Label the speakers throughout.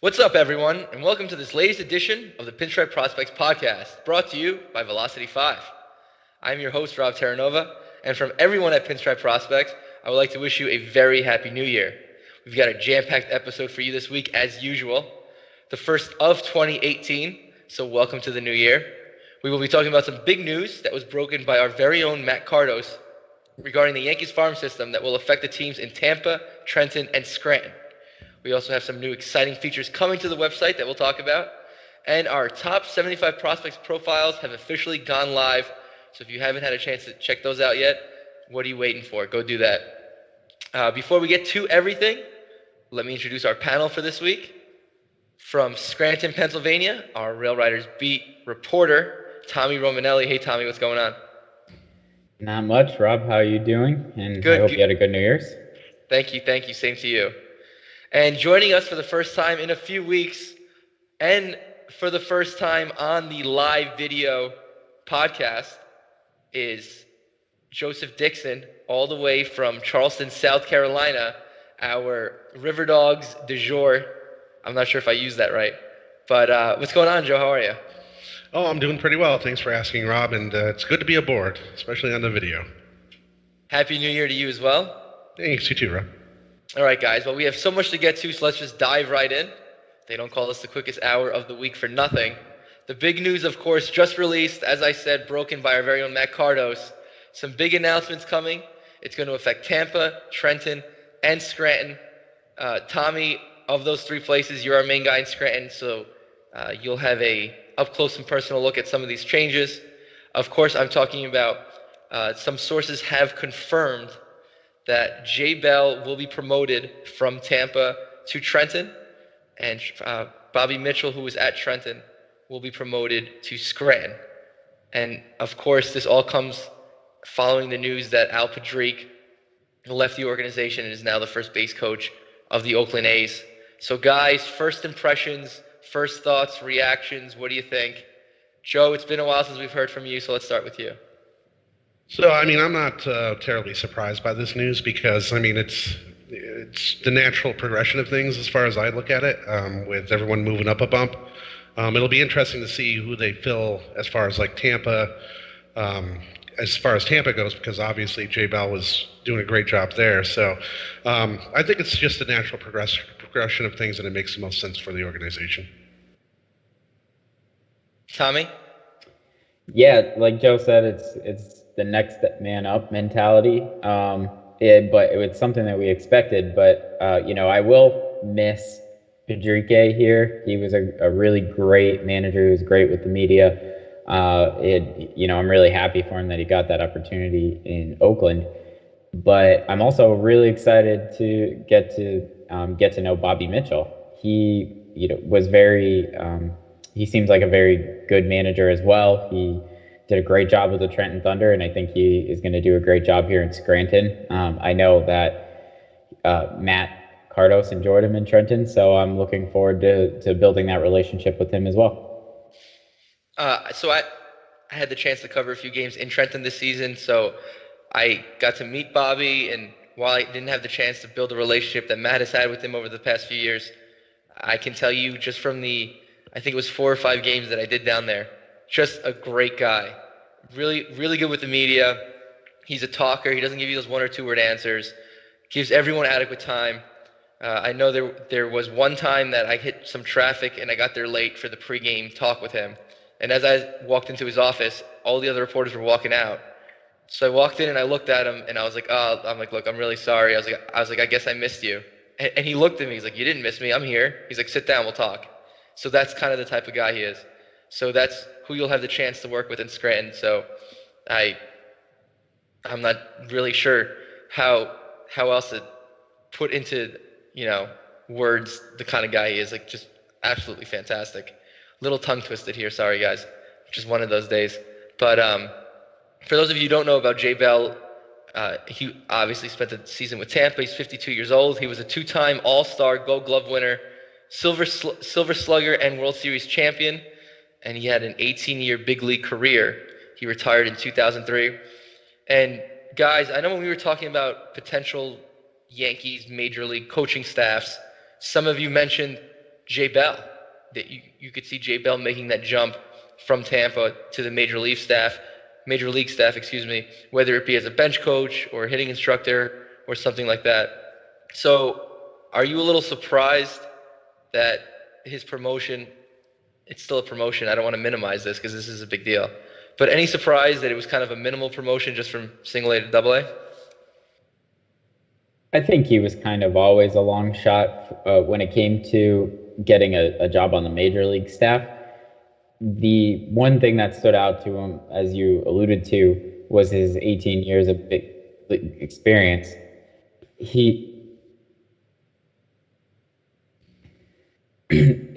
Speaker 1: What's up, everyone, and welcome to this latest edition of the Pinstriped Prospects Podcast, brought to you by Velocity 5. I'm your host, Rob Terranova, and from everyone at Pinstriped Prospects, I would like to wish you a very happy new year. We've got a jam-packed episode for you this week, as usual, the first of 2018, so welcome to the new year. We will be talking about some big news that was broken by our very own Matt Cardos regarding the Yankees farm system that will affect the teams in Tampa, Trenton, and Scranton. We also have some new exciting features coming to the website that we'll talk about. And our top 75 prospects profiles have officially gone live. So if you haven't had a chance to check those out yet, what are you waiting for? Go do that. Before we get to everything, let me introduce our panel for this week. From Scranton, Pennsylvania, our RailRiders beat reporter, Tommy Romanelli. Hey, Tommy, what's going on?
Speaker 2: Not much, Rob. How are you doing? And
Speaker 1: good.
Speaker 2: I hope you had a good New Year's.
Speaker 1: Thank you. Same to you. And joining us for the first time in a few weeks, and for the first time on the live video podcast, is Joseph Dixon, all the way from Charleston, South Carolina, our River Dogs du jour. I'm not sure if I used that right. But what's going on, Joe? How are you?
Speaker 3: Oh, I'm doing pretty well. Thanks for asking, Rob. And it's good to be aboard, especially on the video.
Speaker 1: Happy New Year to you as well.
Speaker 3: Thanks, you too, Rob.
Speaker 1: All right, guys. Well, we have so much to get to, so let's just dive right in. They don't call this the quickest hour of the week for nothing. The big news, of course, just released, as I said, broken by our very own Matt Cardos. Some big announcements coming. It's going to affect Tampa, Trenton, and Scranton. Tommy, of those three places, you're our main guy in Scranton, so you'll have a up-close and personal look at some of these changes. Of course, I'm talking about some sources have confirmed that Jay Bell will be promoted from Tampa to Trenton, and Bobby Mitchell, who was at Trenton, will be promoted to Scranton. And of course, this all comes following the news that Al Padrique left the organization and is now the first base coach of the Oakland A's. So guys, first impressions, first thoughts, reactions, what do you think? Joe, it's been a while since we've heard from you, so let's start with you.
Speaker 3: So, I'm not terribly surprised by this news because, it's the natural progression of things as far as I look at it, with everyone moving up a bump. It'll be interesting to see who they fill as far as Tampa, as far as Tampa goes, because obviously Jay Bell was doing a great job there. So I think it's just a natural progression of things, and it makes the most sense for the organization.
Speaker 1: Tommy?
Speaker 2: Yeah, like Joe said, it's the next man up mentality. But it's something that we expected. But I will miss Padrique here. He was a really great manager. He was great with the media. I'm really happy for him that he got that opportunity in Oakland. But I'm also really excited to get to know Bobby Mitchell. He was very. He seems like a very good manager as well. He did a great job with the Trenton Thunder, and I think he is going to do a great job here in Scranton. I know that Matt Cardos enjoyed him in Trenton, so I'm looking forward to building that relationship with him as well.
Speaker 1: So I had the chance to cover a few games in Trenton this season, so I got to meet Bobby, and while I didn't have the chance to build a relationship that Matt has had with him over the past few years, I can tell you just from I think it was 4 or 5 games that I did down there, just a great guy. Really, really good with the media. He's a talker. He doesn't give you those 1 or 2 word answers. Gives everyone adequate time. I know there was one time that I hit some traffic and I got there late for the pregame talk with him. And as I walked into his office, all the other reporters were walking out. So I walked in and I looked at him and I was like, look, I'm really sorry. I was like, I guess I missed you. And he looked at me. He's like, you didn't miss me. I'm here. He's like, sit down. We'll talk. So that's kind of the type of guy he is. So that's who you'll have the chance to work with in Scranton. So I'm not really sure how else to put into, words the kind of guy he is. Like, just absolutely fantastic. Little tongue twisted here. Sorry, guys. Just one of those days. But for those of you who don't know about Jay Bell, he obviously spent the season with Tampa. He's 52 years old. He was a 2-time All-Star Gold Glove winner, Silver Slugger, and World Series champion. And he had an 18-year big league career. He retired in 2003. And guys, I know when we were talking about potential Yankees major league coaching staffs, some of you mentioned Jay Bell, that you could see Jay Bell making that jump from Tampa to the Major League staff, whether it be as a bench coach or hitting instructor or something like that. So are you a little surprised that his promotion, it's still a promotion, I don't want to minimize this because this is a big deal, but any surprise that it was kind of a minimal promotion just from single A to double A?
Speaker 2: I think he was kind of always a long shot when it came to getting a job on the major league staff. The one thing that stood out to him, as you alluded to, was his 18 years of big experience.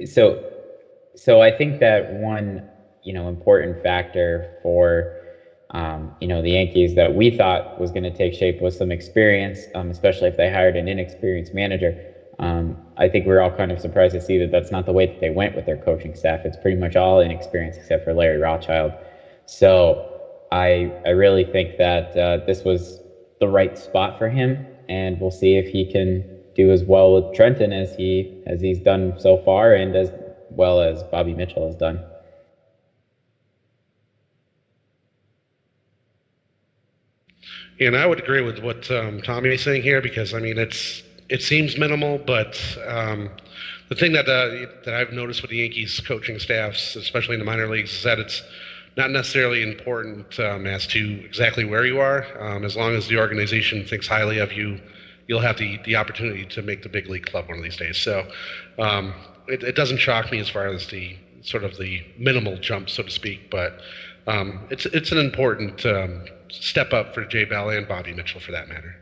Speaker 2: So I think that one, important factor for, the Yankees that we thought was going to take shape was some experience, especially if they hired an inexperienced manager. I think we're all kind of surprised to see that that's not the way that they went with their coaching staff. It's pretty much all inexperienced except for Larry Rothschild. So I really think that this was the right spot for him, and we'll see if he can do as well with Trenton as he's done so far, and as well as Bobby Mitchell has done.
Speaker 3: And I would agree with what Tommy is saying here, because it seems minimal, but the thing that I've noticed with the Yankees coaching staffs, especially in the minor leagues, is that it's not necessarily important as to exactly where you are. As long as the organization thinks highly of you, you'll have the opportunity to make the big league club one of these days. So it doesn't shock me as far as the sort of the minimal jump, so to speak, but it's an important step up for Jay Bell and Bobby Mitchell, for that matter.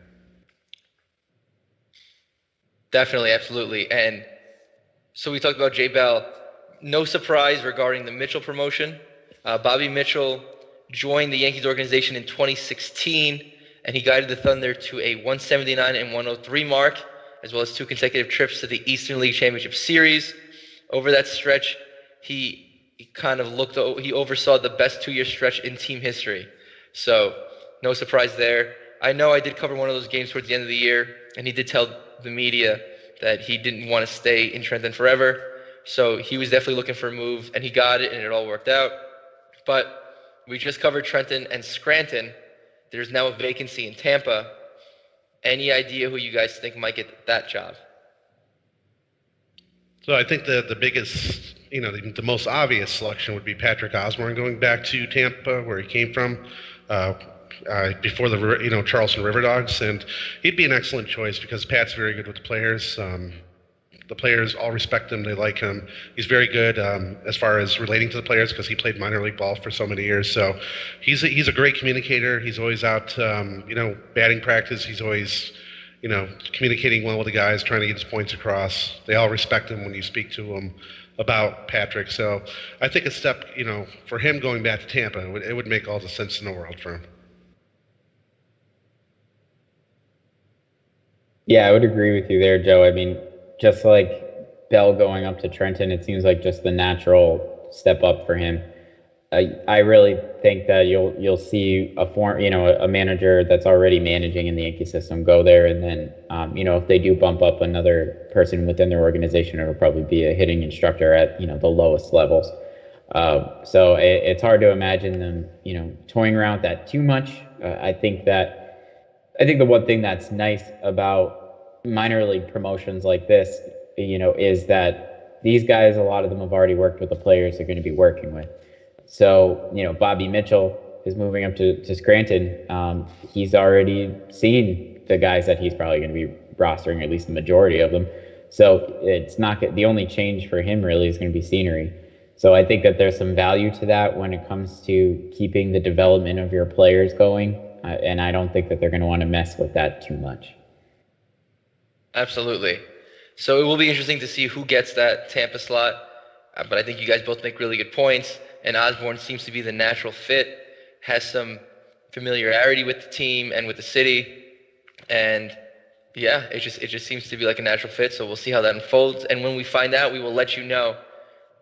Speaker 1: Definitely, absolutely. And so we talked about Jay Bell. No surprise regarding the Mitchell promotion. Bobby Mitchell joined the Yankees organization in 2016, and he guided the Thunder to a 179 and 103 mark, as well as 2 consecutive trips to the Eastern League Championship Series. Over that stretch, he oversaw the best 2-year stretch in team history. So no surprise there. I know I did cover one of those games towards the end of the year, and he did tell the media that he didn't want to stay in Trenton forever. So he was definitely looking for a move, and he got it, and it all worked out. But we just covered Trenton and Scranton. There's now a vacancy in Tampa. Any idea who you guys think might get that job?
Speaker 3: So I think the biggest, the most obvious selection would be Patrick Osborne going back to Tampa, where he came from before the Charleston River Dogs, and he'd be an excellent choice because Pat's very good with the players. The players all respect him; they like him. He's very good as far as relating to the players because he played minor league ball for so many years. So he's a great communicator. He's always out, batting practice. He's always communicating well with the guys, trying to get his points across. They all respect him when you speak to him about Patrick. So I think a step, for him going back to Tampa, it would make all the sense in the world for him.
Speaker 2: Yeah, I would agree with you there, Joe. I mean, just like Bell going up to Trenton, it seems like just the natural step up for him. I really think that you'll see a manager that's already managing in the Yankee system go there, and then if they do bump up another person within their organization, it'll probably be a hitting instructor at the lowest levels. So it's hard to imagine them toying around with that too much. I think the one thing that's nice about minor league promotions like this, is that these guys, a lot of them have already worked with the players they're going to be working with. So, Bobby Mitchell is moving up to Scranton. He's already seen the guys that he's probably going to be rostering, at least the majority of them. So it's not the only change for him really is going to be scenery. So I think that there's some value to that when it comes to keeping the development of your players going. And I don't think that they're going to want to mess with that too much.
Speaker 1: Absolutely. So it will be interesting to see who gets that Tampa slot. But I think you guys both make really good points. And Osborne seems to be the natural fit, has some familiarity with the team and with the city. And yeah, it just seems to be like a natural fit. So we'll see how that unfolds. And when we find out, we will let you know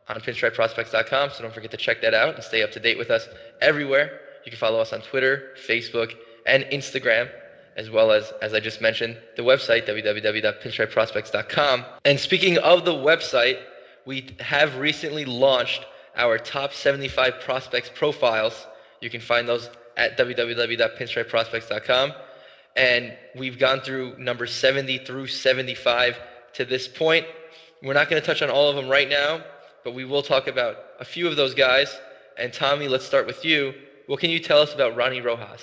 Speaker 1: on pinstripeprospects.com. So don't forget to check that out and stay up to date with us everywhere. You can follow us on Twitter, Facebook, and Instagram, as well as I just mentioned, the website, www.pinstripeprospects.com. And speaking of the website, we have recently launched our top 75 prospects profiles. You can find those at www.pinstripeprospects.com. And we've gone through numbers 70 through 75 to this point. We're not going to touch on all of them right now, but we will talk about a few of those guys. And Tommy, let's start with you. What can you tell us about Ronnie Rojas?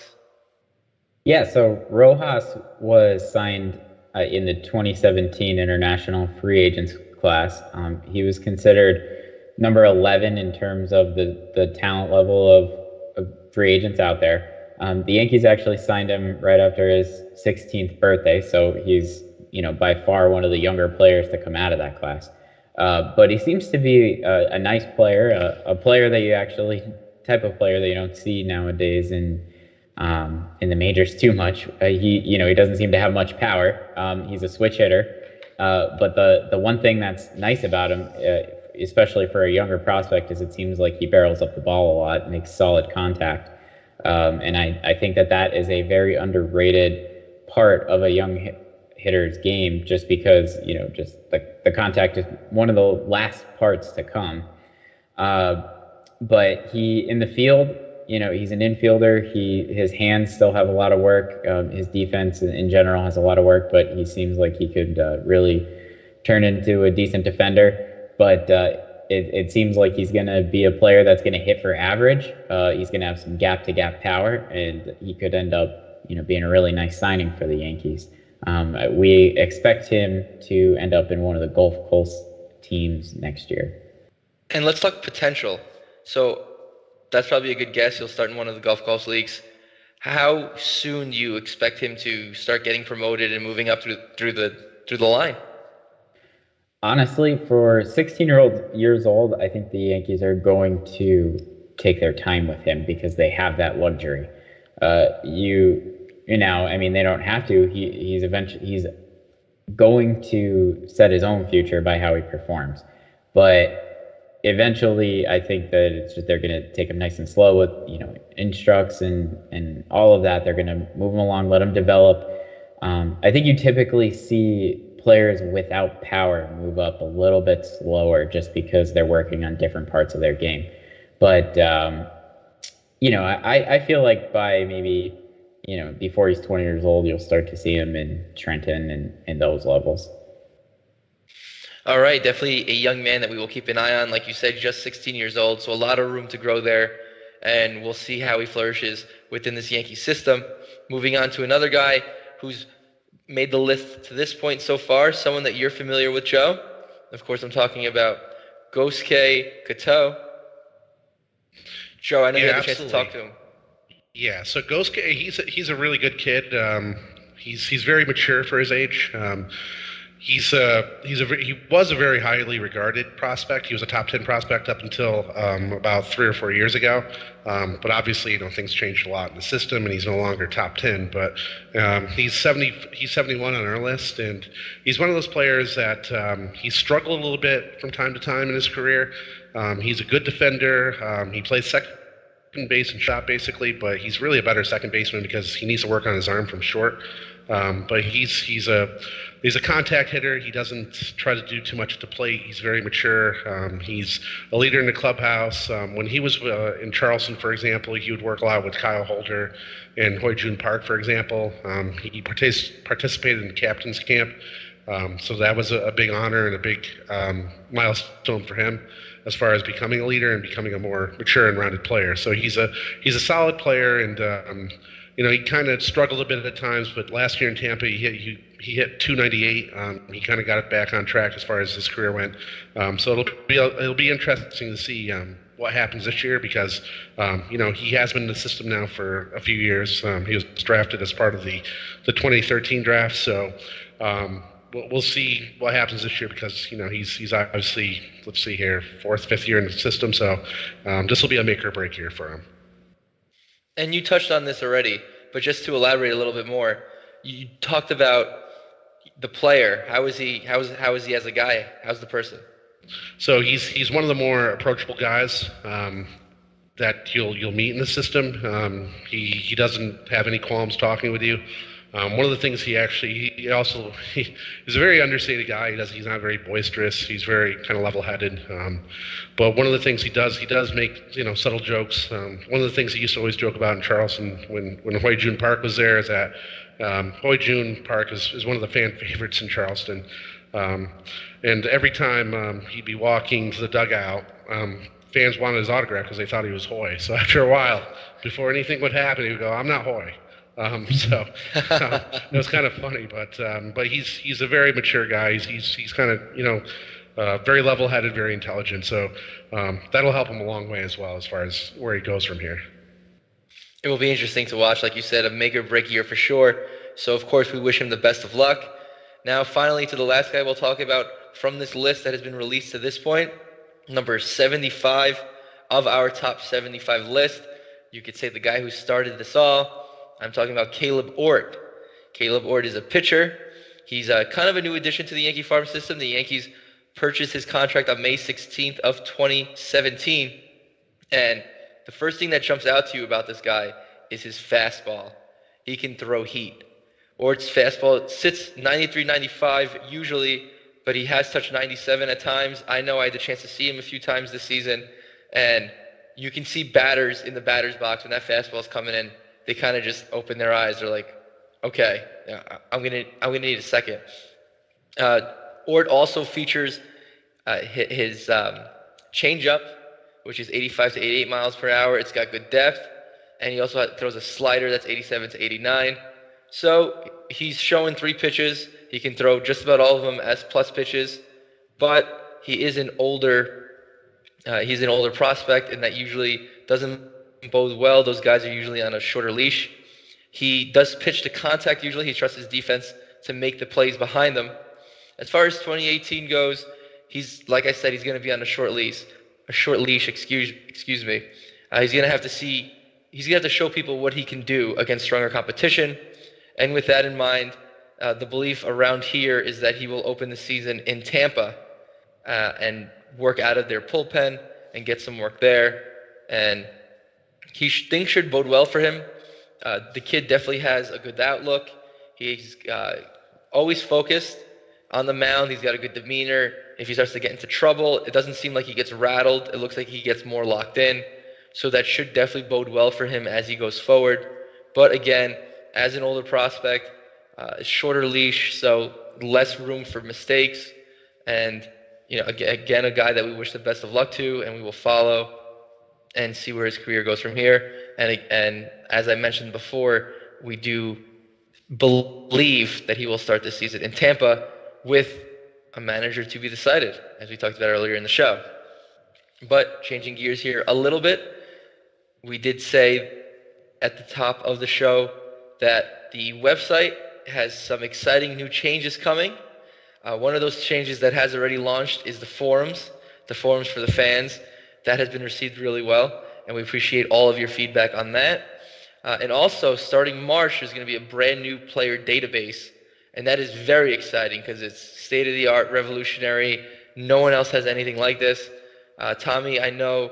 Speaker 2: Yeah, so Rojas was signed in the 2017 International Free Agents class. He was considered number 11 in terms of the talent level of free agents out there. The Yankees actually signed him right after his 16th birthday, so he's by far one of the younger players to come out of that class. But he seems to be a nice player, a player that you actually type of player that you don't see nowadays in the majors too much. He doesn't seem to have much power. He's a switch hitter, but the one thing that's nice about him, especially for a younger prospect, is it seems like he barrels up the ball a lot, makes solid contact. And I think that is a very underrated part of a young hitter's game, just because, just the contact is one of the last parts to come. But he, in the field, he's an infielder. His hands still have a lot of work. His defense in general has a lot of work, but he seems like he could really turn into a decent defender. But it seems like he's going to be a player that's going to hit for average. He's going to have some gap-to-gap power, and he could end up, being a really nice signing for the Yankees. We expect him to end up in one of the Gulf Coast teams next year.
Speaker 1: And let's talk potential. So that's probably a good guess. He'll start in one of the Gulf Coast leagues. How soon do you expect him to start getting promoted and moving up through the line?
Speaker 2: Honestly, for 16 years old, I think the Yankees are going to take their time with him because they have that luxury. They don't have to. He's going to set his own future by how he performs. But eventually, I think that it's just they're going to take him nice and slow with instructs and all of that. They're going to move him along, let him develop. I think you typically see players without power move up a little bit slower just because they're working on different parts of their game. But I feel like by maybe before he's 20 years old, you'll start to see him in Trenton and those levels.
Speaker 1: All right, definitely a young man that we will keep an eye on. Like you said, just 16 years old, so a lot of room to grow there, and we'll see how he flourishes within this Yankee system. Moving on to another guy who's made the list to this point so far, someone that you're familiar with, Joe. Of course, I'm talking about Gosuke Katoh. Joe, I know you had a chance to talk to him.
Speaker 3: Yeah, so Gosuke, he's a really good kid. He's very mature for his age. He was a very highly regarded prospect. He was a top 10 prospect up until about 3 or 4 years ago. But obviously, things changed a lot in the system, and he's no longer top 10. But he's 71 on our list, and he's one of those players that he's struggled a little bit from time to time in his career. He's a good defender. He plays second base and shot basically, but he's really a better second baseman because he needs to work on his arm from short. But he's a contact hitter. He doesn't try to do too much at the plate. He's very mature. He's a leader in the clubhouse. When he was in Charleston, for example, he would work a lot with Kyle Holder in Hoy Jun Park, for example. He participated in the captain's camp. So that was a big honor and a big milestone for him as far as becoming a leader and becoming a more mature and rounded player. So he's a solid player, and he kind of struggled a bit at times, but last year in Tampa he hit 298. He kind of got it back on track as far as his career went. So it'll be interesting to see what happens this year because he has been in the system now for a few years. He was drafted as part of the 2013 draft. So we'll see what happens this year because he's obviously, let's see here, 4th, 5th year in the system. So this will be a make or break year for him.
Speaker 1: And you touched on this already, but just to elaborate a little bit more, you talked about the player. How is he as a guy? How's the person?
Speaker 3: So he's one of the more approachable guys that you'll meet in the system. He doesn't have any qualms talking with you. One of the things he is a very understated guy. He's not very boisterous. He's very kind of level-headed. But one of the things he does make subtle jokes. One of the things he used to always joke about in Charleston when Hoy June Park was there is that Hoy June Park is one of the fan favorites in Charleston. And every time he'd be walking to the dugout, fans wanted his autograph because they thought he was Hoy. So after a while, before anything would happen, he would go, "I'm not Hoy." It was kind of funny, but he's a very mature guy. He's kind of very level-headed, very intelligent. So that'll help him a long way as well as far as where he goes from here.
Speaker 1: It will be interesting to watch, like you said, a make or break year for sure. So of course we wish him the best of luck. Now finally to the last guy we'll talk about from this list that has been released to this point, number 75 of our top 75 list. You could say the guy who started this all. I'm talking about Caleb Ort. Caleb Ort is a pitcher. He's kind of a new addition to the Yankee farm system. The Yankees purchased his contract on May 16th of 2017. And the first thing that jumps out to you about this guy is his fastball. He can throw heat. Ort's fastball sits 93, 95 usually, but he has touched 97 at times. I know I had the chance to see him a few times this season, and you can see batters in the batter's box when that fastball's coming in. They kind of just open their eyes. They're like, okay, I'm gonna need a second. Ort also features his changeup, which is 85 to 88 miles per hour. It's got good depth, and he also throws a slider that's 87 to 89. So he's showing 3 pitches. He can throw just about all of them as plus pitches, but he's an older prospect, and that usually doesn't bode well. Those guys are usually on a shorter leash. He does pitch to contact usually. He trusts his defense to make the plays behind them. As far as 2018 goes, he's, like I said, he's going to be on a short leash. Excuse me. He's going to have to show people what he can do against stronger competition. And with that in mind, the belief around here is that he will open the season in Tampa and work out of their bullpen and get some work there. And things should bode well for him. The kid definitely has a good outlook. He's always focused on the mound. He's got a good demeanor. If he starts to get into trouble, it doesn't seem like he gets rattled. It looks like he gets more locked in. So that should definitely bode well for him as he goes forward. But again, as an older prospect, shorter leash, so less room for mistakes. And again, a guy that we wish the best of luck to, and we will follow and see where his career goes from here. And as I mentioned before, we do believe that he will start this season in Tampa with a manager to be decided, as we talked about earlier in the show. But changing gears here a little bit, we did say at the top of the show that the website has some exciting new changes coming. One of those changes that has already launched is the forums for the fans. That has been received really well, and we appreciate all of your feedback on that. And also, starting March, there's going to be a brand new player database, and that is very exciting because it's state-of-the-art, revolutionary. No one else has anything like this. Tommy, I know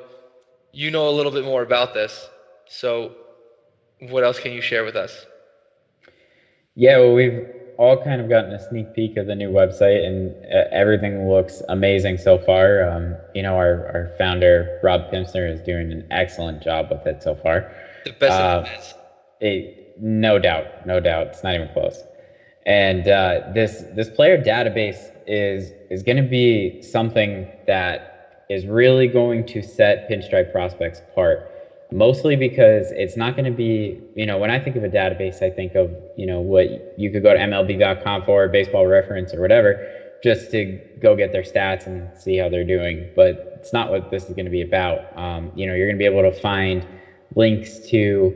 Speaker 1: you know a little bit more about this, so what else can you share with us?
Speaker 2: Yeah, well, we've all kind of gotten a sneak peek of the new website, and everything looks amazing so far. Our founder, Rob Pimsner, is doing an excellent job with it so far.
Speaker 1: The best of the best. No doubt. It's not even close. And this player database is going to be something that is really going to set Pinstriped Prospects apart. Mostly because it's not going to be, when I think of a database, I think of, what you could go to MLB.com for, Baseball Reference or whatever, just to go get their stats and see how they're doing. But it's not what this is going to be about. You're going to be able to find links to,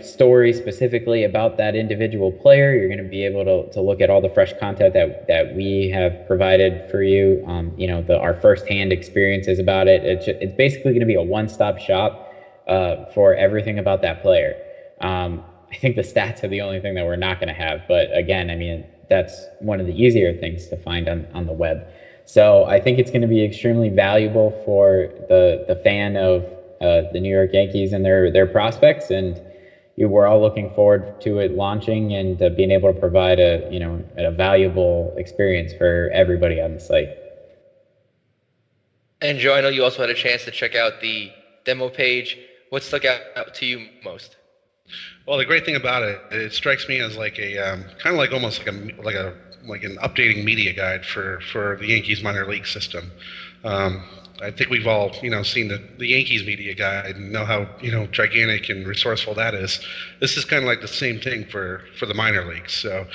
Speaker 1: stories specifically about that individual player. You're going to be able to look at all the fresh content that we have provided for you. Our firsthand experiences about it. It's basically going to be a one-stop shop for everything about that player. I think the stats are the only thing that we're not going to have. But again, that's one of the easier things to find on the web. So I think it's going to be extremely valuable for the fan of the New York Yankees and their prospects. And,
Speaker 2: we're all looking forward to it launching and being able to provide a valuable experience for everybody on the site.
Speaker 1: And Joe, I know you also had a chance to check out the demo page. What stuck out to you most?
Speaker 3: Well, the great thing about it, it strikes me as like a kind of like almost like an updating media guide for the Yankees minor league system. I think we've all seen the Yankees media guide and know how gigantic and resourceful that is. This is kind of like the same thing for the minor leagues. So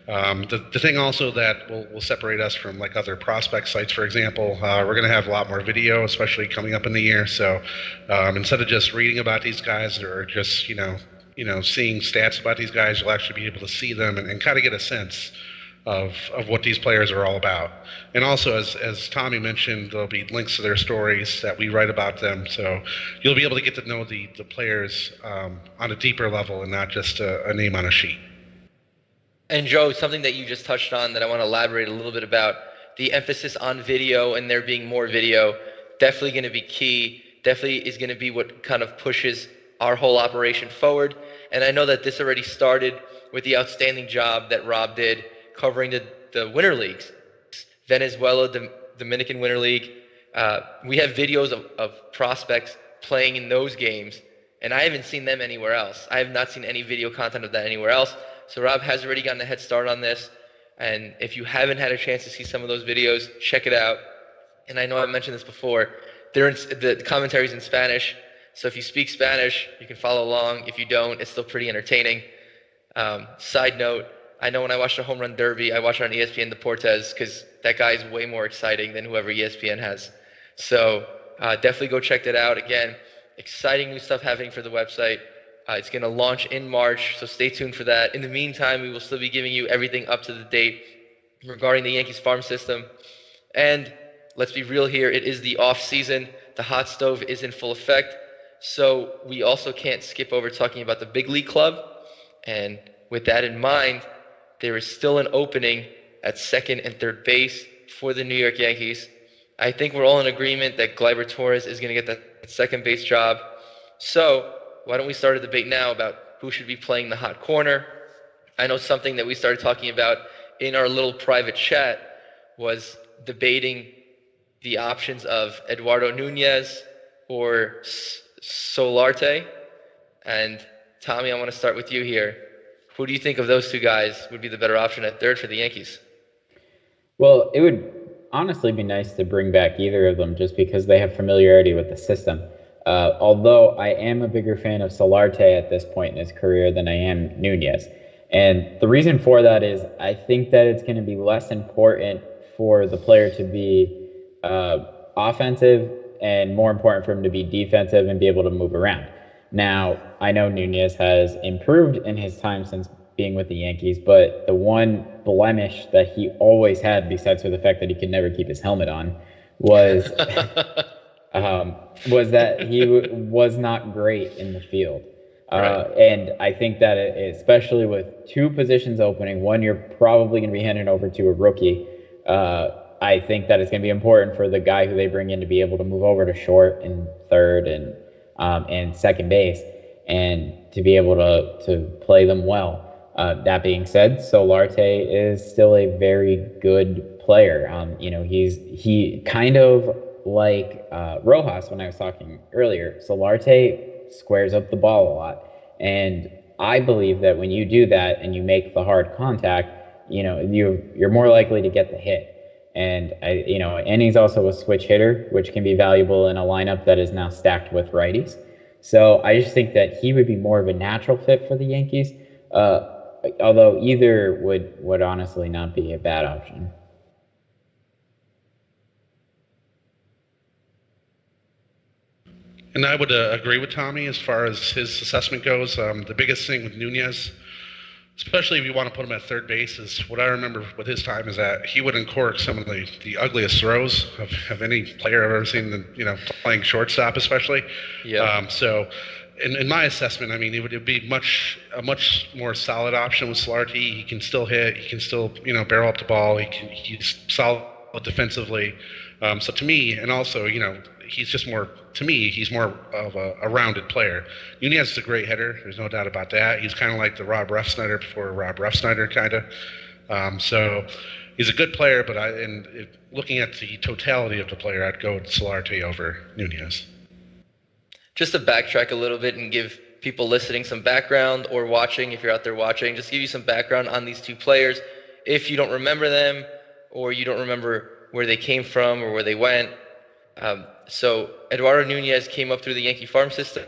Speaker 3: the thing also that will separate us from like other prospect sites, for example, we're going to have a lot more video, especially coming up in the year. So instead of just reading about these guys or just seeing stats about these guys, you'll actually be able to see them and kind of get a sense of what these players are all about. And also, as Tommy mentioned, there'll be links to their stories that we write about them. So you'll be able to get to know the players on a deeper level and not just a name on a sheet.
Speaker 1: And Joe, something that you just touched on that I want to elaborate a little bit about, the emphasis on video and there being more video, definitely going to be key, definitely is going to be what kind of pushes our whole operation forward. And I know that this already started with the outstanding job that Rob did covering the winter leagues, Venezuela, the Dominican Winter League. We have videos of prospects playing in those games, and I haven't seen them anywhere else. I have not seen any video content of that anywhere else. So Rob has already gotten a head start on this, and if you haven't had a chance to see some of those videos, check it out. And I know I mentioned this before, the commentary's in Spanish, so if you speak Spanish, you can follow along. If you don't, it's still pretty entertaining. Side note, I know when I watch the Home Run Derby, I watch it on ESPN Deportes because that guy is way more exciting than whoever ESPN has. So definitely go check that out. Again, exciting new stuff happening for the website. It's going to launch in March, so stay tuned for that. In the meantime, we will still be giving you everything up to the date regarding the Yankees farm system. And let's be real here, it is the off season. The hot stove is in full effect. So we also can't skip over talking about the big league club. And with that in mind, there is still an opening at second and third base for the New York Yankees. I think we're all in agreement that Gleyber Torres is going to get that second base job. So why don't we start a debate now about who should be playing the hot corner? I know something that we started talking about in our little private chat was debating the options of Eduardo Núñez or Solarte. And Tommy, I want to start with you here. Who do you think of those two guys would be the better option at third for the Yankees?
Speaker 2: Well, it would honestly be nice to bring back either of them just because they have familiarity with the system. Although I am a bigger fan of Solarte at this point in his career than I am Núñez. And the reason for that is I think that it's going to be less important for the player to be offensive and more important for him to be defensive and be able to move around. Now, I know Núñez has improved in his time since being with the Yankees, but the one blemish that he always had, besides for the fact that he could never keep his helmet on, was was that he was not great in the field.
Speaker 1: Right.
Speaker 2: And I think that especially with two positions opening, one you're probably going to be handing over to a rookie, I think that it's going to be important for the guy who they bring in to be able to move over to short and third and second base and to be able to play them well. That being said, Solarte is still a very good player. He kind of like Rojas when I was talking earlier. Solarte squares up the ball a lot, and I believe that when you do that and you make the hard contact, you're more likely to get the hit. And and he's also a switch hitter, which can be valuable in a lineup that is now stacked with righties. So I just think that he would be more of a natural fit for the Yankees. Although either would honestly not be a bad option.
Speaker 3: And I would agree with Tommy as far as his assessment goes. The biggest thing with Núñez, especially if you want to put him at third base, is what I remember with his time is that he would uncork some of the ugliest throws of any player I've ever seen, playing shortstop especially.
Speaker 1: Yeah.
Speaker 3: So in my assessment, I mean, it would be a much more solid option with Solarte. He can still hit. He can still, barrel up the ball. He's solid defensively. So to me, and also, he's just more, to me, he's more of a rounded player. Núñez is a great hitter. There's no doubt about that. He's kind of like the Rob Refsnyder before Rob Refsnyder, kind of. So he's a good player, but looking at the totality of the player, I'd go with Solarte over Núñez.
Speaker 1: Just to backtrack a little bit and give people listening some background, or watching, if you're out there watching, just give you some background on these two players. If you don't remember them, or you don't remember where they came from or where they went. So Eduardo Núñez came up through the Yankee farm system,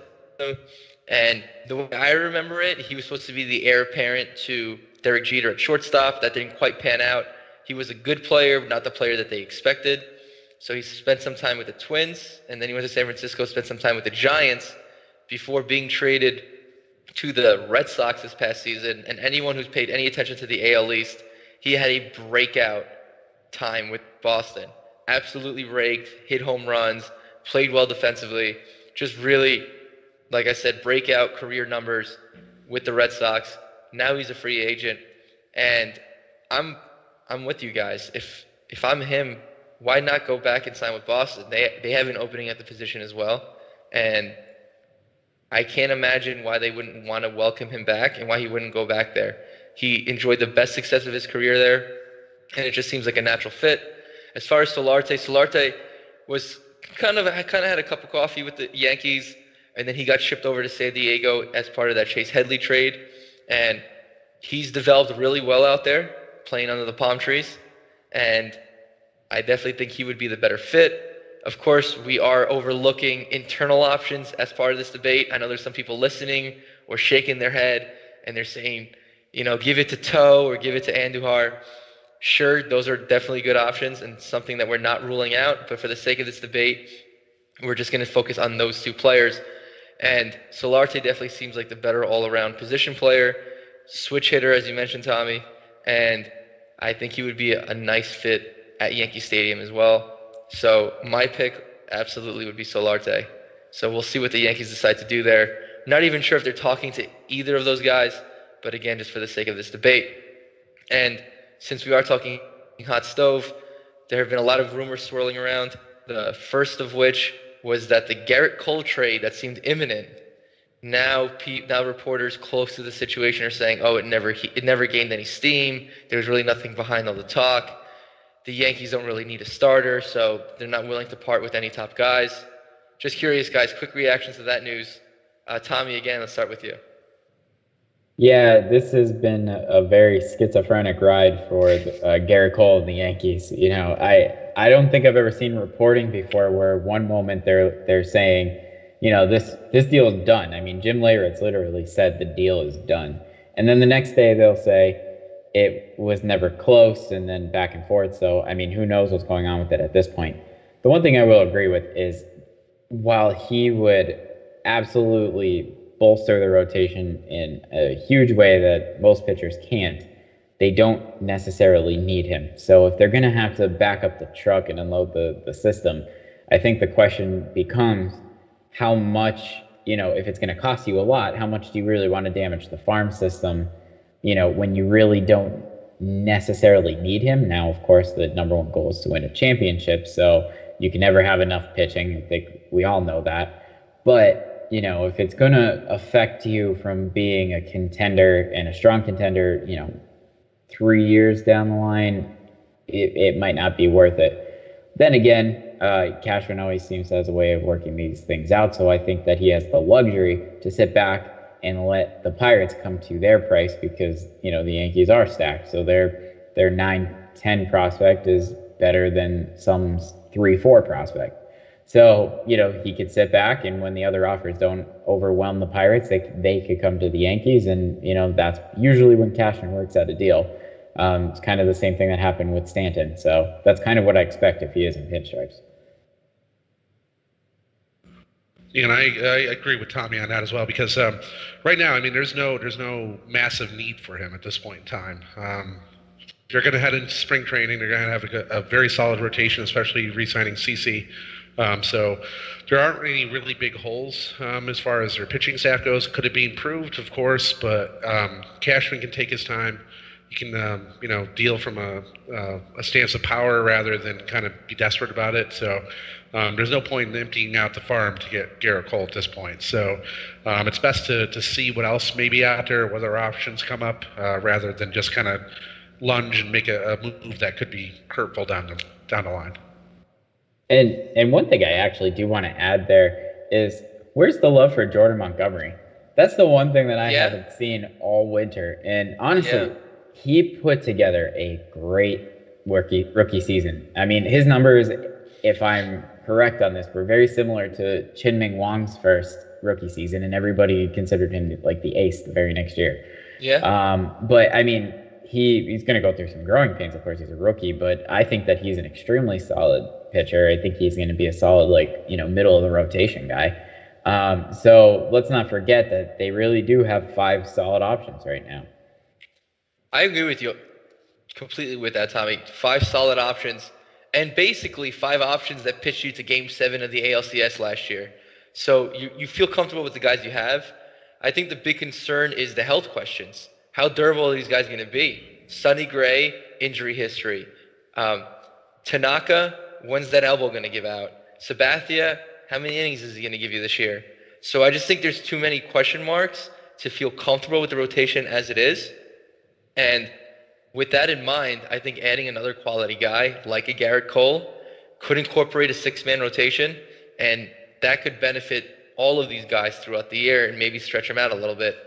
Speaker 1: and the way I remember it, he was supposed to be the heir apparent to Derek Jeter at shortstop. That didn't quite pan out. He was a good player, but not the player that they expected. So he spent some time with the Twins, and then he went to San Francisco, spent some time with the Giants, before being traded to the Red Sox this past season. And anyone who's paid any attention to the AL East, he had a breakout time with Boston. Absolutely raked, hit home runs, played well defensively. Just really, like I said, breakout career numbers with the Red Sox. Now he's a free agent, and I'm with you guys. If I'm him, why not go back and sign with Boston? They have an opening at the position as well, and I can't imagine why they wouldn't want to welcome him back and why he wouldn't go back there. He enjoyed the best success of his career there, and it just seems like a natural fit. As far as Solarte was kind of had a cup of coffee with the Yankees, and then he got shipped over to San Diego as part of that Chase Headley trade, and he's developed really well out there, playing under the palm trees, and I definitely think he would be the better fit. Of course, we are overlooking internal options as part of this debate. I know there's some people listening or shaking their head, and they're saying, give it to Toe or give it to Andujar. Sure, those are definitely good options and something that we're not ruling out, but for the sake of this debate, we're just going to focus on those two players. And Solarte definitely seems like the better all-around position player, switch hitter, as you mentioned, Tommy, and I think he would be a nice fit at Yankee Stadium as well. So my pick absolutely would be Solarte. So we'll see what the Yankees decide to do there. Not even sure if they're talking to either of those guys, but again, just for the sake of this debate. And since we are talking hot stove, there have been a lot of rumors swirling around, the first of which was that the Gerrit Cole trade that seemed imminent, now reporters close to the situation are saying, it never gained any steam. There was really nothing behind all the talk. The Yankees don't really need a starter, so they're not willing to part with any top guys. Just curious, guys, quick reactions to that news. Tommy, again, let's start with you.
Speaker 2: Yeah, this has been a very schizophrenic ride for Gerrit Cole and the Yankees. I don't think I've ever seen reporting before where one moment they're saying, this deal is done. I mean, Jim Leyritz literally said the deal is done. And then the next day they'll say it was never close, and then back and forth. So, I mean, who knows what's going on with it at this point. The one thing I will agree with is while he would absolutely bolster the rotation in a huge way that most pitchers can't, they don't necessarily need him. So if they're going to have to back up the truck and unload the system, I think the question becomes how much, if it's going to cost you a lot, how much do you really want to damage the farm system, when you really don't necessarily need him? Now, of course, the number one goal is to win a championship, so you can never have enough pitching. I think we all know that. But if it's going to affect you from being a contender and a strong contender, 3 years down the line, it might not be worth it. Then again, Cashman always seems to have a way of working these things out, so I think that he has the luxury to sit back and let the Pirates come to their price because, the Yankees are stacked. So their 9-10 prospect is better than some 3-4 prospect. So, he could sit back, and when the other offers don't overwhelm the Pirates, they could come to the Yankees, and, that's usually when Cashman works out a deal. It's kind of the same thing that happened with Stanton. So that's kind of what I expect if he is in Pinstripes.
Speaker 3: And I agree with Tommy on that as well, because right now, I mean, there's no massive need for him at this point in time. They're going to head into spring training. They're going to have a very solid rotation, especially re-signing CC. So there aren't any really big holes as far as their pitching staff goes. Could it be improved? Of course, but Cashman can take his time. deal from a stance of power rather than kind of be desperate about it. So there's no point in emptying out the farm to get Gerrit Cole at this point. So it's best to see what else may be out there, what other options come up, rather than just kind of lunge and make a move that could be hurtful down the line.
Speaker 2: And one thing I actually do want to add there is, where's the love for Jordan Montgomery? That's the one thing that I haven't seen all winter. And honestly, he put together a great rookie season. I mean, his numbers, if I'm correct on this, were very similar to Chin-Ming Wang's first rookie season, and everybody considered him like the ace the very next year. Yeah. But I mean, he's going to go through some growing pains. Of course, he's a rookie, but I think that he's an extremely solid pitcher. I think he's going to be a solid, middle of the rotation guy. So let's not forget that they really do have 5 solid options right now.
Speaker 1: I agree with you completely with that, Tommy. 5 solid options, and basically 5 options that pitched you to Game 7 of the ALCS last year. So you feel comfortable with the guys you have. I think the big concern is the health questions. How durable are these guys going to be? Sonny Gray, injury history. Tanaka, when's that elbow going to give out? Sabathia, how many innings is he going to give you this year? So I just think there's too many question marks to feel comfortable with the rotation as it is. And with that in mind, I think adding another quality guy like a Gerrit Cole could incorporate a 6-man rotation, and that could benefit all of these guys throughout the year and maybe stretch them out a little bit.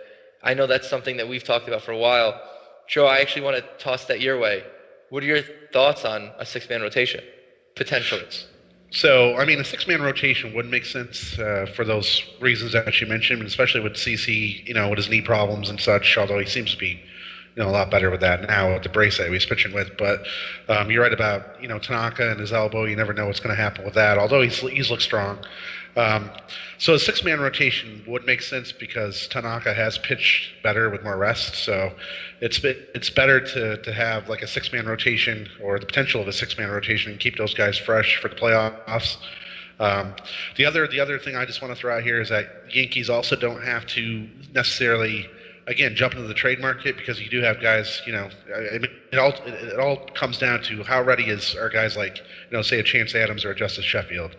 Speaker 1: I know that's something that we've talked about for a while. Joe, I actually want to toss that your way. What are your thoughts on a 6-man rotation, potentially?
Speaker 3: So, I mean, a 6-man rotation would make sense for those reasons that you mentioned, especially with CC, with his knee problems and such, although he seems to be a lot better with that now with the brace that he's pitching with. But you're right about, Tanaka and his elbow. You never know what's going to happen with that, although he's looked strong. So a 6-man rotation would make sense because Tanaka has pitched better with more rest. So it's better to have like a 6-man rotation, or the potential of a 6-man rotation, and keep those guys fresh for the playoffs. The other thing I just want to throw out here is that Yankees also don't have to necessarily, again, jump into the trade market, because you do have guys, it all comes down to how ready is our guys like, say a Chance Adams or a Justice Sheffield.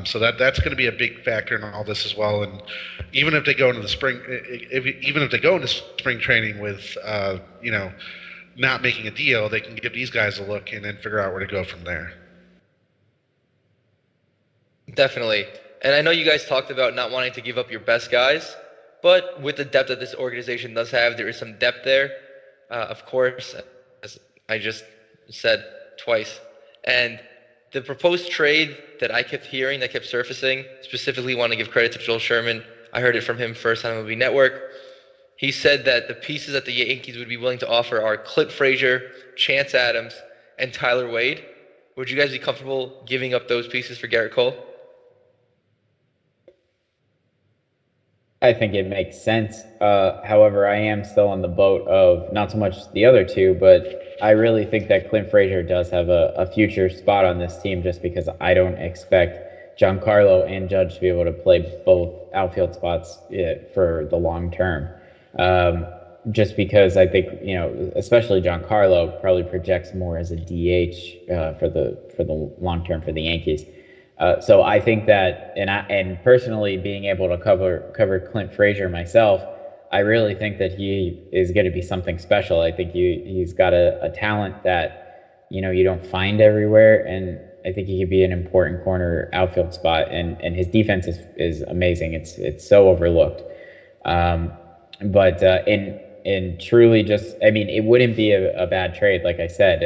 Speaker 3: So that's going to be a big factor in all this as well. And even if they go into the spring, even if they go into spring training with, not making a deal, they can give these guys a look and then figure out where to go from there.
Speaker 1: Definitely. And I know you guys talked about not wanting to give up your best guys, but with the depth that this organization does have, there is some depth there, of course, as I just said twice. And the proposed trade that I kept hearing, that kept surfacing, specifically want to give credit to Joel Sherman. I heard it from him first on MiLB Network. He said that the pieces that the Yankees would be willing to offer are Clint Frazier, Chance Adams, and Tyler Wade. Would you guys be comfortable giving up those pieces for Gerrit Cole?
Speaker 2: I think it makes sense. However, I am still on the boat of not so much the other two, but I really think that Clint Frazier does have a future spot on this team, just because I don't expect Giancarlo and Judge to be able to play both outfield spots for the long term. Just because I think, especially Giancarlo probably projects more as a DH for the long term for the Yankees. So I think that, and personally being able to cover Clint Frazier myself, I really think that he is going to be something special. I think he's got a talent that, you don't find everywhere, and I think he could be an important corner outfield spot, and his defense is amazing. It's so overlooked. But in truly just, it wouldn't be a bad trade. Like I said,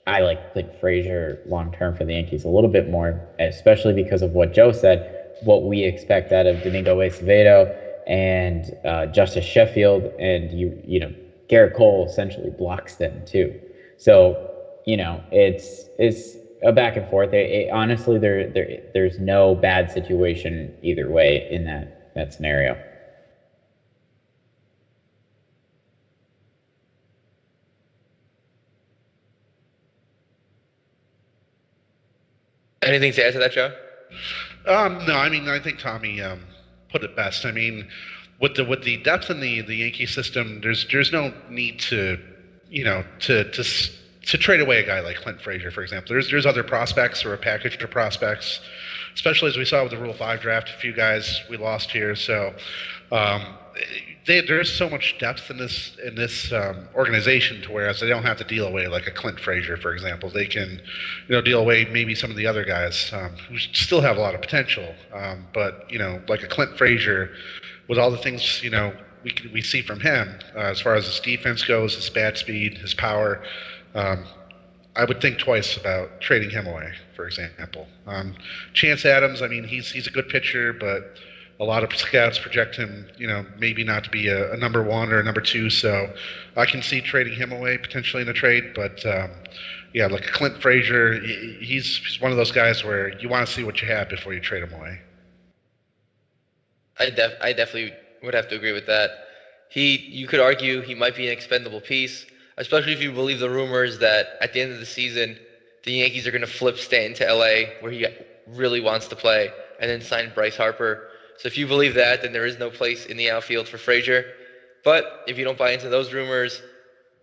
Speaker 2: I like Clint Frazier long-term for the Yankees a little bit more, especially because of what Joe said, what we expect out of Domingo Acevedo and Justice Sheffield, and Gerrit Cole essentially blocks them too. So, it's a back and forth. Honestly, there's no bad situation either way in that scenario.
Speaker 1: Anything to add to that, Joe?
Speaker 3: No, I think Tommy put it best. With the depth in the Yankee system, there's no need to to trade away a guy like Clint Frazier, for example. There's other prospects or a package of prospects, especially as we saw with the Rule 5 draft, a few guys we lost here. So there's so much depth in this organization to whereas they don't have to deal away like a Clint Frazier, for example. They can, deal away maybe some of the other guys who still have a lot of potential. But like a Clint Frazier, with all the things we see from him as far as his defense goes, his bat speed, his power. I would think twice about trading him away, for example. Chance Adams, I mean, he's a good pitcher, but a lot of scouts project him, maybe not to be a number one or a number two. So I can see trading him away potentially in a trade. But like Clint Frazier, he's one of those guys where you want to see what you have before you trade him away.
Speaker 1: I definitely would have to agree with that. You could argue he might be an expendable piece, especially if you believe the rumors that at the end of the season, the Yankees are going to flip Stanton to LA, where he really wants to play, and then sign Bryce Harper. So if you believe that, then there is no place in the outfield for Frazier. But if you don't buy into those rumors,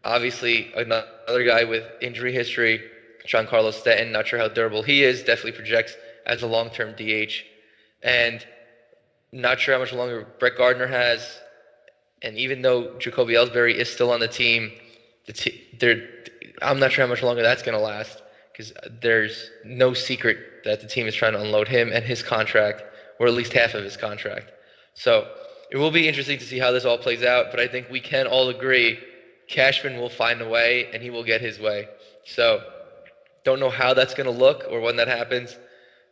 Speaker 1: obviously another guy with injury history, Giancarlo Stanton, not sure how durable he is, definitely projects as a long-term DH. And not sure how much longer Brett Gardner has. And even though Jacoby Ellsbury is still on the team, I'm not sure how much longer that's going to last, because there's no secret that the team is trying to unload him and his contract, or at least half of his contract. So it will be interesting to see how this all plays out, but I think we can all agree Cashman will find a way and he will get his way. So don't know how that's going to look or when that happens,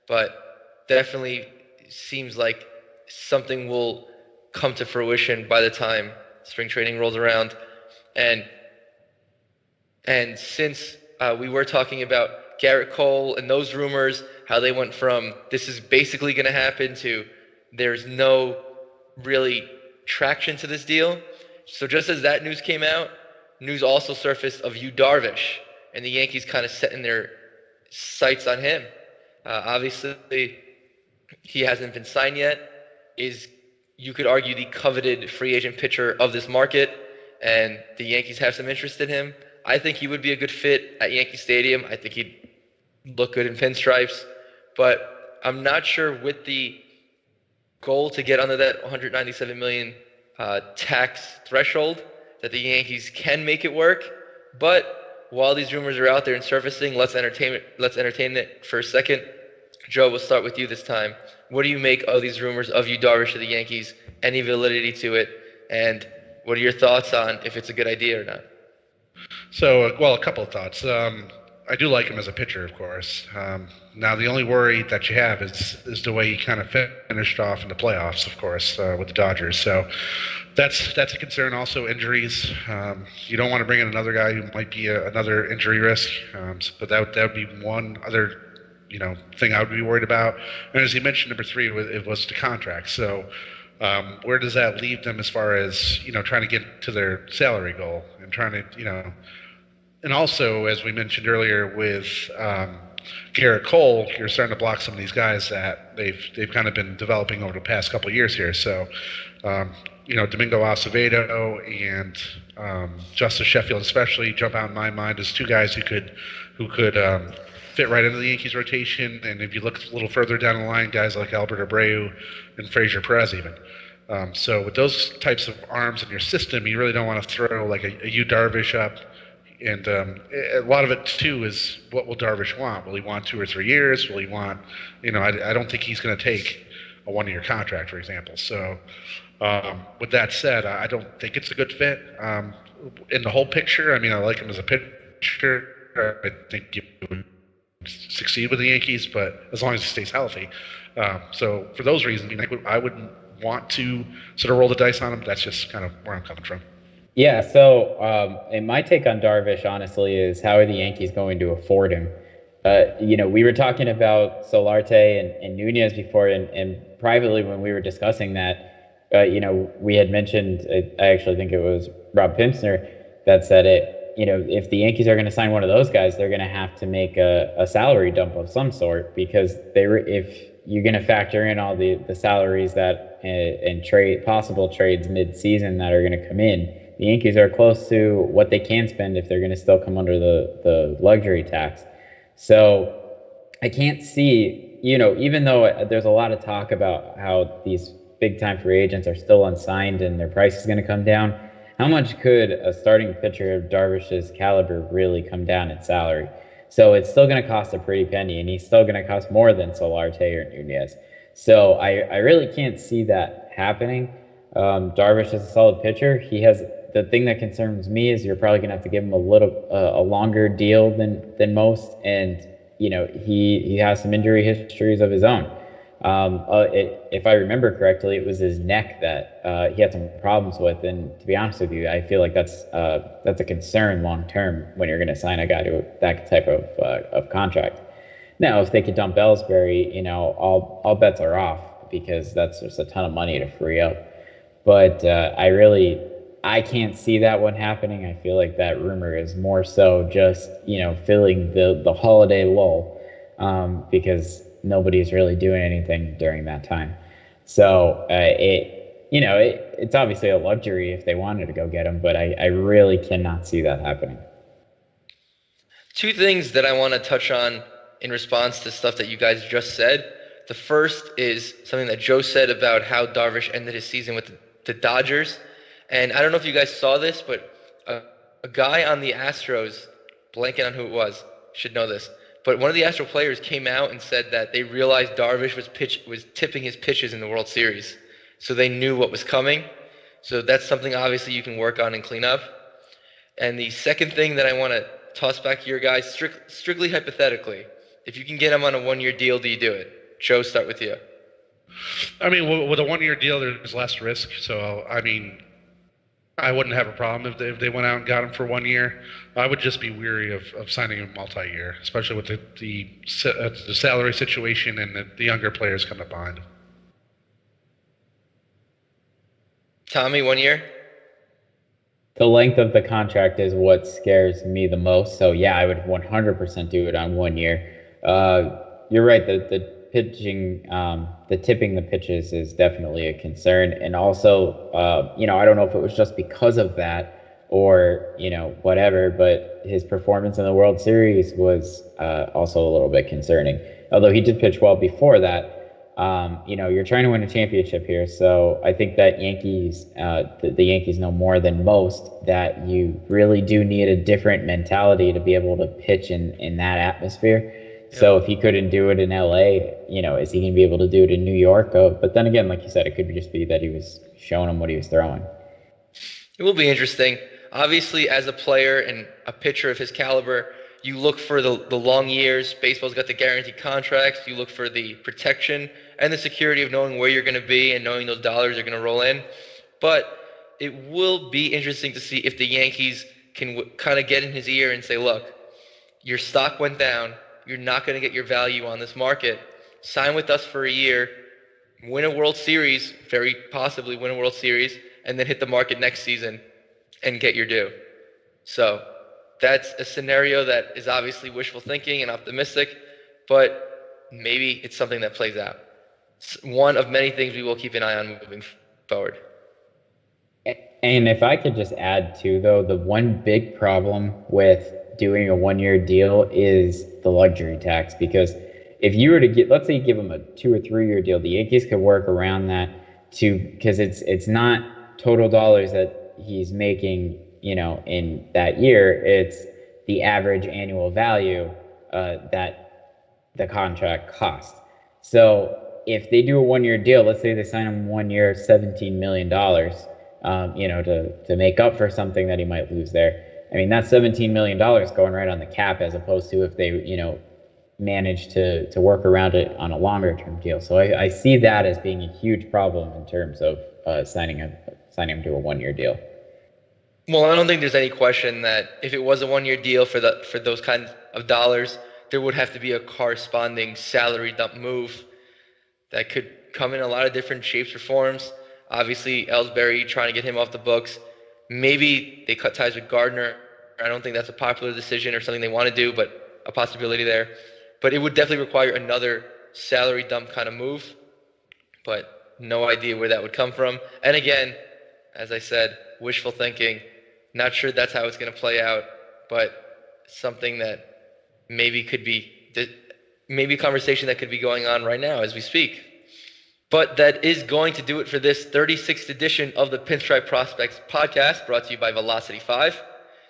Speaker 1: but definitely seems like something will come to fruition by the time spring training rolls around. And since we were talking about Gerrit Cole and those rumors, how they went from this is basically going to happen to there's no really traction to this deal. So just as that news came out, news also surfaced of Yu Darvish, and the Yankees kind of setting their sights on him. Obviously, he hasn't been signed yet. You could argue the coveted free agent pitcher of this market, and the Yankees have some interest in him. I think he would be a good fit at Yankee Stadium. I think he'd look good in pinstripes, but I'm not sure with the goal to get under that $197 million tax threshold that the Yankees can make it work. But while these rumors are out there and surfacing, let's entertain it for a second. Joe, we'll start with you this time. What do you make of these rumors of Yu Darvish to the Yankees? Any validity to it? And what are your thoughts on if it's a good idea or not?
Speaker 3: So, a couple of thoughts. I do like him as a pitcher, of course. Now, the only worry that you have is the way he kind of finished off in the playoffs, of course, with the Dodgers. So that's a concern. Also, injuries. You don't want to bring in another guy who might be another injury risk. But that would be one other thing I would be worried about. And as you mentioned, number 3, it was the contract. So where does that leave them as far as trying to get to their salary goal and trying to and also, as we mentioned earlier with Gerrit Cole, you're starting to block some of these guys that they've kind of been developing over the past couple of years here. So Domingo Acevedo and Justice Sheffield especially jump out in my mind as 2 guys who could fit right into the Yankees rotation. And if you look a little further down the line, guys like Albert Abreu and Frazier Perez even. So with those types of arms in your system, you really don't want to throw like a Yu Darvish up. And a lot of it, too, is what will Darvish want? Will he want 2 or 3 years? Will he want, I don't think he's going to take a 1-year contract, for example. So with that said, I don't think it's a good fit. In the whole picture, I like him as a pitcher. I think he would succeed with the Yankees, but as long as he stays healthy. So for those reasons, I wouldn't want to sort of roll the dice on him. That's just kind of where I'm coming from.
Speaker 2: Yeah, so and my take on Darvish, honestly, is how are the Yankees going to afford him? We were talking about Solarte and Núñez before, and privately when we were discussing that, we had mentioned, I actually think it was Rob Pimsner that said it, if the Yankees are going to sign one of those guys, they're going to have to make a salary dump of some sort, because if you're going to factor in all the salaries that and possible trades mid-season that are going to come in, the Yankees are close to what they can spend if they're going to still come under the luxury tax. So I can't see, even though there's a lot of talk about how these big-time free agents are still unsigned and their price is going to come down, how much could a starting pitcher of Darvish's caliber really come down in salary? So it's still going to cost a pretty penny, and he's still going to cost more than Solarte or Núñez. So I really can't see that happening. Darvish is a solid pitcher. The thing that concerns me is you're probably going to have to give him a longer deal than most, and he has some injury histories of his own. If I remember correctly, it was his neck that he had some problems with, and to be honest with you, I feel like that's a concern long term when you're going to sign a guy to that type of contract. Now, if they could dump Ellsbury, all bets are off, because that's just a ton of money to free up. But I can't see that one happening. I feel like that rumor is more so just filling the holiday lull, because nobody's really doing anything during that time. So it's obviously a luxury if they wanted to go get him, but I really cannot see that happening.
Speaker 1: Two things that I want to touch on in response to stuff that you guys just said. The first is something that Joe said about how Darvish ended his season with the Dodgers. And I don't know if you guys saw this, but a guy on the Astros, blanking on who it was, should know this, but one of the Astro players came out and said that they realized Darvish was tipping his pitches in the World Series. So they knew what was coming. So that's something obviously you can work on and clean up. And the second thing that I want to toss back to your guys, strictly hypothetically, if you can get him on a 1-year deal, do you do it? Joe, start with you.
Speaker 3: I mean, with a 1-year deal, there's less risk. So, I wouldn't have a problem if they went out and got him for 1 year. I would just be weary of signing him multi-year, especially with the salary situation and the younger players coming up behind him.
Speaker 1: Tommy, 1 year?
Speaker 2: The length of the contract is what scares me the most. So, yeah, I would 100% do it on 1 year. You're right. The pitching, the tipping the pitches is definitely a concern. And also, I don't know if it was just because of that or, whatever, but his performance in the World Series was also a little bit concerning. Although he did pitch well before that, you're trying to win a championship here. So I think that the Yankees know more than most that you really do need a different mentality to be able to pitch in that atmosphere. So if he couldn't do it in LA, is he going to be able to do it in New York? But then again, like you said, it could just be that he was showing him what he was throwing.
Speaker 1: It will be interesting. Obviously, as a player and a pitcher of his caliber, you look for the long years. Baseball's got the guaranteed contracts. You look for the protection and the security of knowing where you're going to be and knowing those dollars are going to roll in. But it will be interesting to see if the Yankees can kind of get in his ear and say, look, your stock went down. You're not going to get your value on this market. Sign with us for a year, win a World Series, very possibly win a World Series, and then hit the market next season and get your due. So that's a scenario that is obviously wishful thinking and optimistic, but maybe it's something that plays out. It's one of many things we will keep an eye on moving forward.
Speaker 2: And if I could just add too, though, the one big problem with doing a 1-year deal is the luxury tax, because if you were to let's say you give him a 2 or 3 year deal, the Yankees could work around that because it's not total dollars that he's making, in that year. It's the average annual value that the contract costs. So if they do a 1-year deal, let's say they sign him 1 year, $17 million, to make up for something that he might lose there. I mean, that's $17 million going right on the cap, as opposed to if they, manage to work around it on a longer term deal. So I see that as being a huge problem in terms of signing him to a 1-year deal.
Speaker 1: Well, I don't think there's any question that if it was a 1-year deal for those kinds of dollars, there would have to be a corresponding salary dump move that could come in a lot of different shapes or forms. Obviously, Ellsbury, trying to get him off the books. Maybe they cut ties with Gardner. I don't think that's a popular decision or something they want to do, but a possibility there. But it would definitely require another salary dump kind of move, but no idea where that would come from. And again, As I said, wishful thinking. Not sure that's how it's going to play out, but something that maybe a conversation that could be going on right now as we speak. But that is going to do it for this 36th edition of the Pinstriped Prospects Podcast, brought to you by Velocity 5.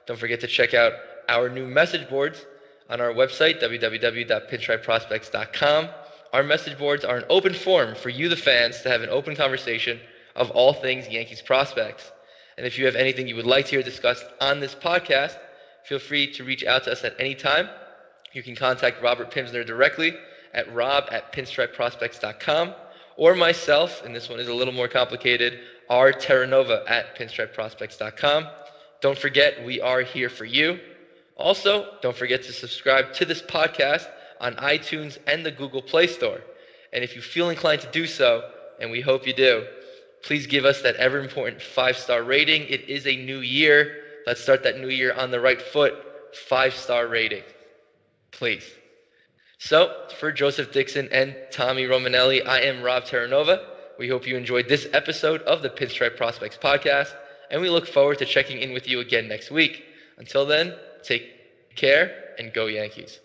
Speaker 1: Don't forget to check out our new message boards on our website, www.pinstripeprospects.com. Our message boards are an open forum for you, the fans, to have an open conversation of all things Yankees prospects. And if you have anything you would like to hear discussed on this podcast, feel free to reach out to us at any time. You can contact Robert Pimsner directly at rob@pinstripeprospects.com, or myself, and this one is a little more complicated, rterranova@pinstripeprospects.com. Don't forget, we are here for you. Also, don't forget to subscribe to this podcast on iTunes and the Google Play Store. And if you feel inclined to do so, and we hope you do, please give us that ever-important 5-star rating. It is a new year. Let's start that new year on the right foot. 5-star rating, please. So, for Joseph Dixon and Tommy Romanelli, I am Rob Terranova. We hope you enjoyed this episode of the Pinstripe Prospects Podcast, and we look forward to checking in with you again next week. Until then, take care and go Yankees.